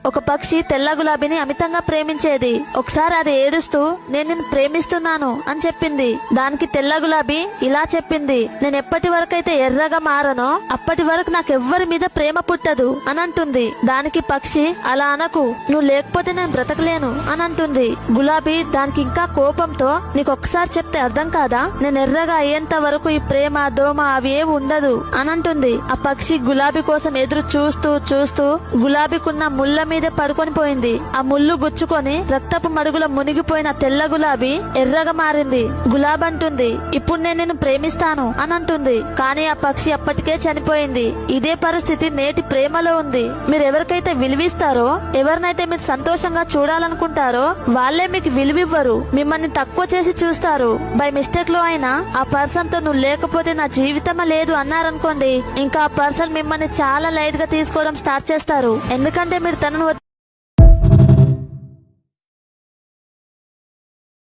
ఒక పక్షి తెల్ల గులాబీని అమితంగా ప్రేమించేది. ఒకసారి అది ఏడుస్తూ నేను నిన్ను ప్రేమిస్తున్నాను అని చెప్పింది. దానికి తెల్ల గులాబీ ఇలా చెప్పింది, నేను ఎప్పటి వరకైతే ఎర్రగా మారనో అప్పటి వరకు నాకెవ్వరి మీద ప్రేమ పుట్టదు అని అంటుంది. దానికి పక్షి, అలా అనకు, నువ్వు లేకపోతే నేను బ్రతకలేను అని అంటుంది. గులాబీ దానికి ఇంకా కోపంతో, నీకు ఒకసారి చెప్తే అర్థం కాదా, నేను ఎర్రగా అయ్యేంత వరకు ఈ ప్రేమ దోమ అవి ఏ ఉండదు అని అంటుంది. ఆ పక్షి గులాబీ కోసం ఎదురు చూస్తూ చూస్తూ గులాబీకున్న ముళ్ళ మీదే పడుకొని పోయింది. ఆ ముళ్ళు గుచ్చుకొని రక్తపు మడుగులో మునిగిపోయిన తెల్ల గులాబీ ఎర్రగా మారింది. గులాబీ అంటుంది, ఇప్పుడు నేను నిన్ను ప్రేమిస్తాను అని అంటుంది. కానీ ఆ పక్షి అప్పటికే చనిపోయింది. ఇదే పరిస్థితి నేటి ప్రేమలో ఉంది. మీరు ఎవరికైతే విలువిస్తారో, ఎవరినైతే మీరు సంతోషంగా చూడాలనుకుంటారో వాళ్ళే మీకు విలువివ్వరు, మిమ్మల్ని తక్కువ చేసి చూస్తారు. బై మిస్టేక్ లో అయినా ఆ పర్సన్ తో నువ్వు లేకపోతే నా జీవితమే లేదు అన్నారనుకోండి, ఇంకా ఆ పర్సన్ మిమ్మల్ని చాలా లైట్ గా తీసుకోవడం స్టార్ట్ చేస్తారు. ఎందుకంటే మీరు తనను